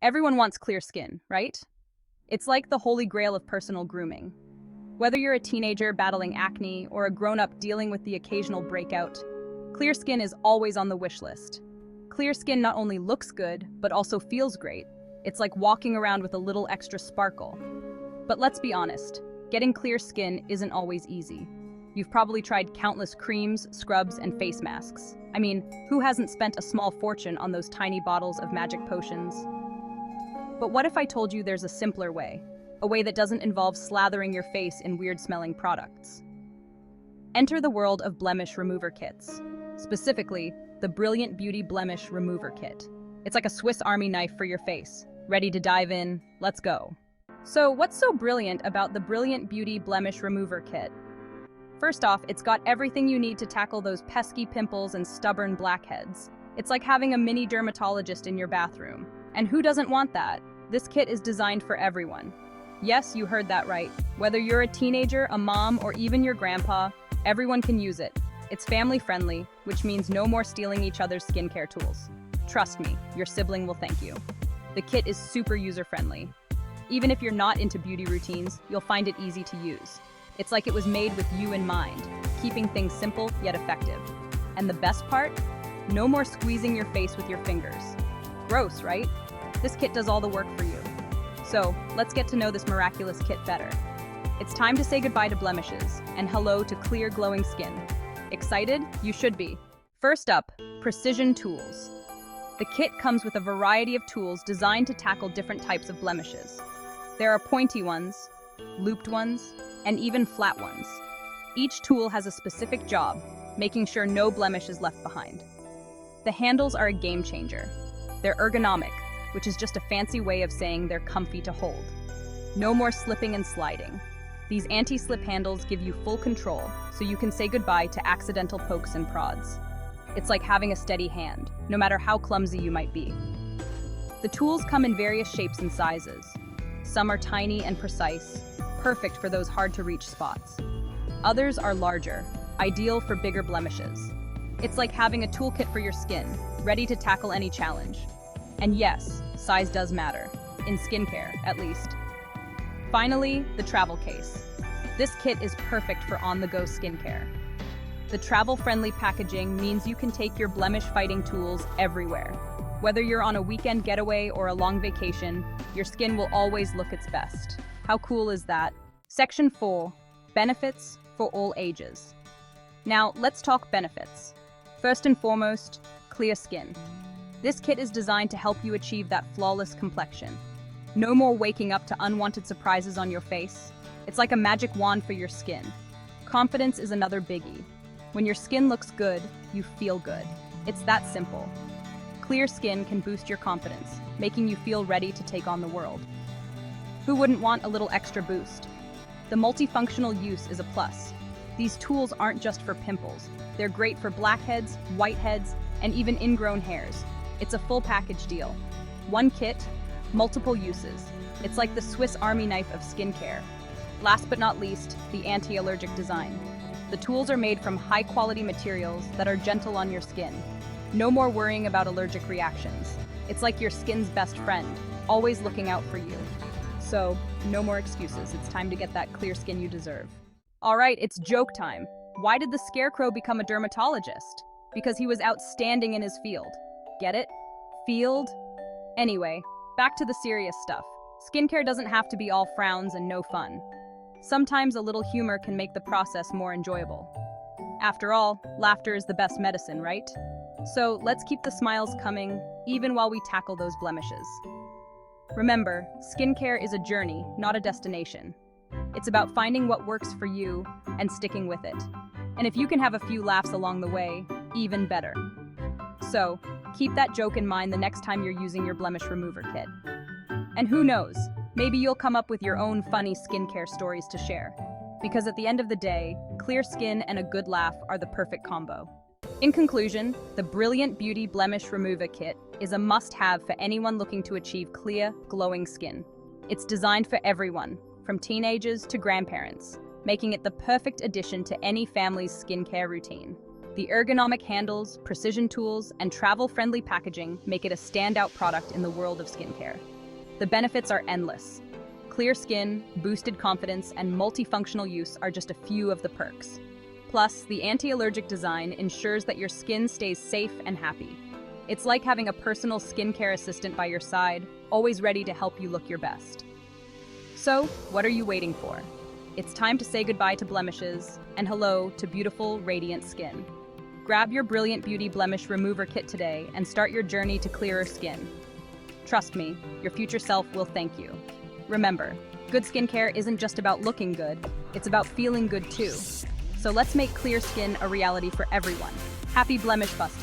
Everyone wants clear skin, right? It's like the holy grail of personal grooming. Whether you're a teenager battling acne or a grown-up dealing with the occasional breakout, clear skin is always on the wish list. Clear skin not only looks good, but also feels great. It's like walking around with a little extra sparkle. But let's be honest, getting clear skin isn't always easy. You've probably tried countless creams, scrubs, and face masks. I mean, who hasn't spent a small fortune on those tiny bottles of magic potions? But what if I told you there's a simpler way? A way that doesn't involve slathering your face in weird-smelling products. Enter the world of blemish remover kits. Specifically, the Brilliant Beauty Blemish Remover Kit. It's like a Swiss Army knife for your face. Ready to dive in? Let's go. So what's so brilliant about the Brilliant Beauty Blemish Remover Kit? First off, it's got everything you need to tackle those pesky pimples and stubborn blackheads. It's like having a mini dermatologist in your bathroom. And who doesn't want that? This kit is designed for everyone. Yes, you heard that right. Whether you're a teenager, a mom, or even your grandpa, everyone can use it. It's family-friendly, which means no more stealing each other's skincare tools. Trust me, your sibling will thank you. The kit is super user-friendly. Even if you're not into beauty routines, you'll find it easy to use. It's like it was made with you in mind, keeping things simple yet effective. And the best part? No more squeezing your face with your fingers. Gross, right? This kit does all the work for you. So, let's get to know this miraculous kit better. It's time to say goodbye to blemishes and hello to clear, glowing skin. Excited? You should be. First up, precision tools. The kit comes with a variety of tools designed to tackle different types of blemishes. There are pointy ones, looped ones, and even flat ones. Each tool has a specific job, making sure no blemish is left behind. The handles are a game changer. They're ergonomic, which is just a fancy way of saying they're comfy to hold. No more slipping and sliding. These anti-slip handles give you full control, so you can say goodbye to accidental pokes and prods. It's like having a steady hand, no matter how clumsy you might be. The tools come in various shapes and sizes. Some are tiny and precise, perfect for those hard-to-reach spots. Others are larger, ideal for bigger blemishes. It's like having a toolkit for your skin, ready to tackle any challenge. And yes, size does matter, in skincare, at least. Finally, the travel case. This kit is perfect for on-the-go skincare. The travel-friendly packaging means you can take your blemish-fighting tools everywhere. Whether you're on a weekend getaway or a long vacation, your skin will always look its best. How cool is that? Section 4, benefits for all ages. Now, let's talk benefits. First and foremost, clear skin. This kit is designed to help you achieve that flawless complexion. No more waking up to unwanted surprises on your face. It's like a magic wand for your skin. Confidence is another biggie. When your skin looks good, you feel good. It's that simple. Clear skin can boost your confidence, making you feel ready to take on the world. Who wouldn't want a little extra boost? The multifunctional use is a plus. These tools aren't just for pimples. They're great for blackheads, whiteheads, and even ingrown hairs. It's a full package deal. One kit, multiple uses. It's like the Swiss Army knife of skincare. Last but not least, the anti-allergic design. The tools are made from high-quality materials that are gentle on your skin. No more worrying about allergic reactions. It's like your skin's best friend, always looking out for you. So, no more excuses. It's time to get that clear skin you deserve. All right, it's joke time. Why did the Scarecrow become a dermatologist? Because he was outstanding in his field. Get it? Field? Anyway, back to the serious stuff. Skincare doesn't have to be all frowns and no fun. Sometimes a little humor can make the process more enjoyable. After all, laughter is the best medicine, right? So let's keep the smiles coming, even while we tackle those blemishes. Remember, skincare is a journey, not a destination. It's about finding what works for you and sticking with it. And if you can have a few laughs along the way, even better. So, keep that joke in mind the next time you're using your blemish remover kit. And who knows, maybe you'll come up with your own funny skincare stories to share. Because at the end of the day, clear skin and a good laugh are the perfect combo. In conclusion, the Brilliant Beauty Blemish Remover Kit is a must-have for anyone looking to achieve clear, glowing skin. It's designed for everyone, from teenagers to grandparents, making it the perfect addition to any family's skincare routine. The ergonomic handles, precision tools, and travel-friendly packaging make it a standout product in the world of skincare. The benefits are endless. Clear skin, boosted confidence, and multifunctional use are just a few of the perks. Plus, the anti-allergic design ensures that your skin stays safe and happy. It's like having a personal skincare assistant by your side, always ready to help you look your best. So, what are you waiting for? It's time to say goodbye to blemishes and hello to beautiful, radiant skin. Grab your Brilliant Beauty Blemish Remover Kit today and start your journey to clearer skin. Trust me, your future self will thank you. Remember, good skincare isn't just about looking good, it's about feeling good too. So let's make clear skin a reality for everyone. Happy blemish busting!